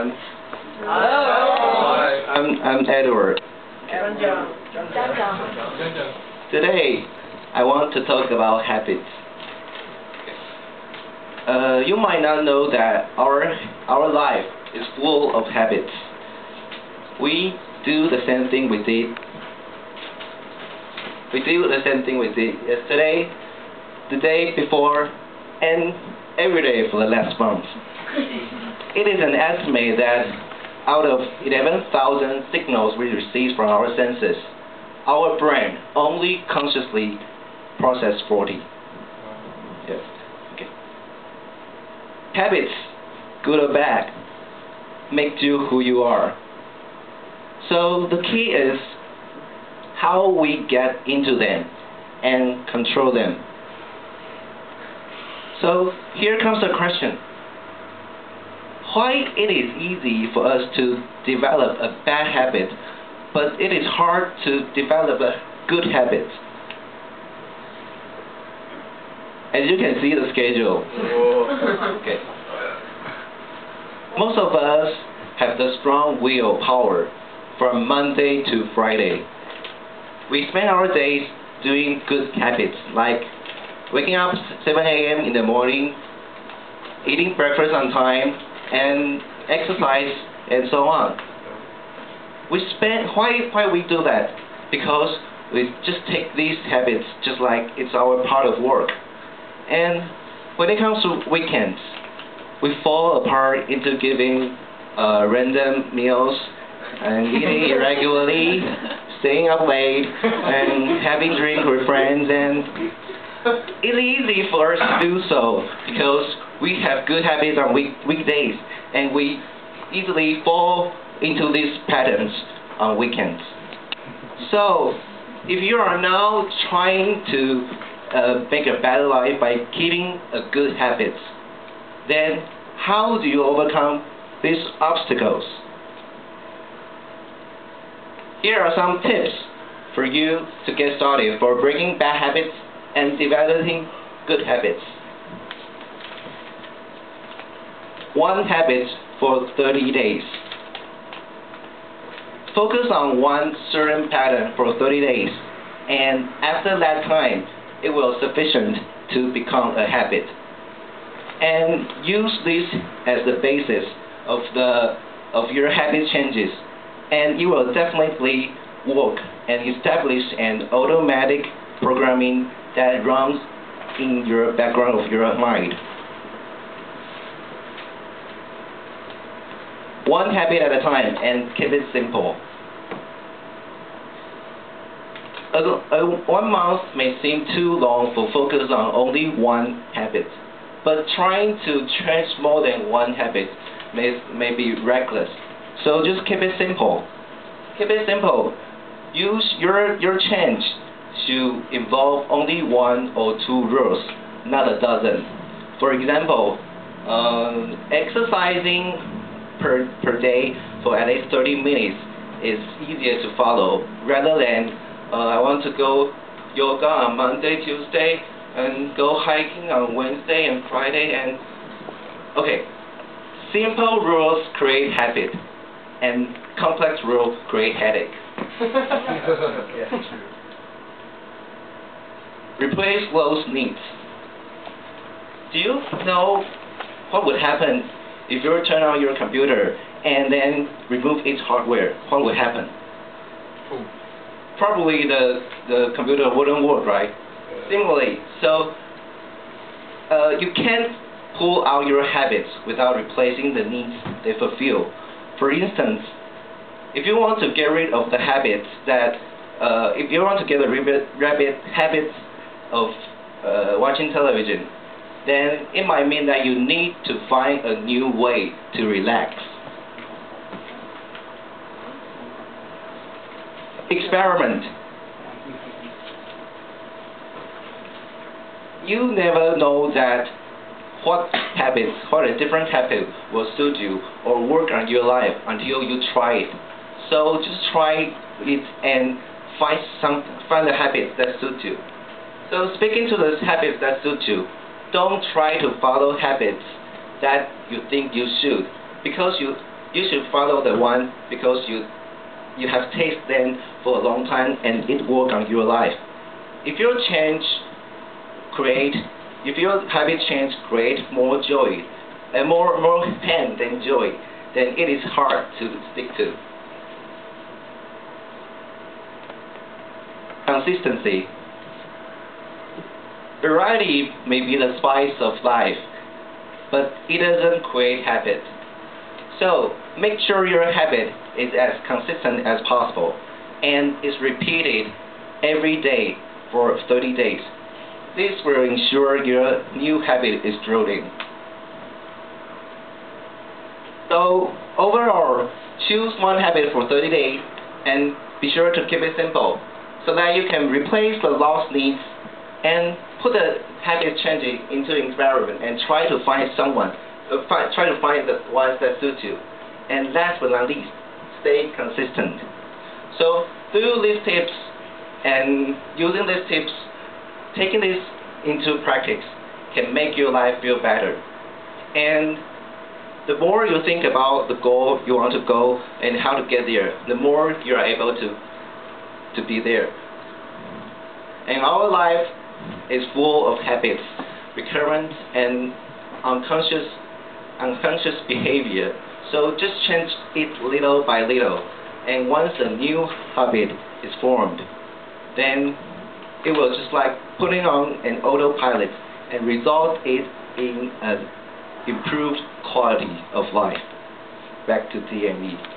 everyone. Hello. I'm Edward. Today, I want to talk about habits. You might not know that our life is full of habits. We do the same thing we did. We do the same thing we did yesterday, the day before, and every day for the last month. It is an estimate that out of 11,000 signals we receive from our senses, our brain only consciously processes 40. Yes. Okay. Habits, good or bad, make you who you are. So the key is how we get into them and control them. So here comes the question. Why it is easy for us to develop a bad habit, but it is hard to develop a good habit? As you can see the schedule. Okay. Most of us have the strong willpower from Monday to Friday. We spend our days doing good habits like waking up 7 a.m. in the morning, eating breakfast on time, and exercise, and so on. Why we do that? Because we just take these habits just like it's our part of work. And when it comes to weekends, we fall apart into giving random meals and eating irregularly, staying up late, and having drink with friends, and it's easy for us to do so because we have good habits on weekdays, and we easily fall into these patterns on weekends. So, if you are now trying to make a better life by keeping a good habits, then how do you overcome these obstacles? Here are some tips for you to get started for breaking bad habits and developing good habits. 1 habit for 30 days. Focus on one certain pattern for 30 days, and after that time, it will be sufficient to become a habit. And use this as the basis of your habit changes, and you will definitely work and establish an automatic programming that runs in your background of your mind. 1 habit at a time, and keep it simple. 1 month may seem too long for focus on only 1 habit, but trying to change more than 1 habit may be reckless. So just keep it simple. Keep it simple. Use your change to involve only 1 or 2 rules, not a dozen. For example, exercising per day for at least 30 minutes is easier to follow rather than I want to go yoga on Monday, Tuesday, and go hiking on Wednesday and Friday. And okay, simple rules create habit, and complex rules create headache. Yeah, true. Replace those needs. Do you know what would happen if you turn on your computer and then remove its hardware? What would happen? Probably the computer wouldn't work, right? Similarly, so you can't pull out your habits without replacing the needs they fulfill. For instance, if you want to get rid of the habits if you want to get rid habits of watching television, then it might mean that you need to find a new way to relax. Experiment. You never know what a different habit will suit you or work on your life until you try it. So just try it and find the habits that suit you. So speaking to the habits that suit you, don't try to follow habits that you think you should, because you you should follow the one because you have tasted them for a long time and it works on your life. If your habit change create more joy and more pain than joy, then it is hard to stick to. Consistency. Variety may be the spice of life, but it doesn't create habit. So make sure your habit is as consistent as possible and is repeated every day for 30 days. This will ensure your new habit is growing. So overall, choose one habit for 30 days and be sure to keep it simple so that you can replace the lost needs and put the habit changing into an experiment and try to find the ones that suit you. And last but not least, stay consistent. So through these tips and using these tips, taking this into practice can make your life feel better. And the more you think about the goal you want to go and how to get there, the more you are able to be there. And our life is full of habits, recurrent and unconscious behavior. So just change it little by little. And once a new habit is formed, then it will just like putting on an autopilot and result it in an improved quality of life. Back to C2.AVI.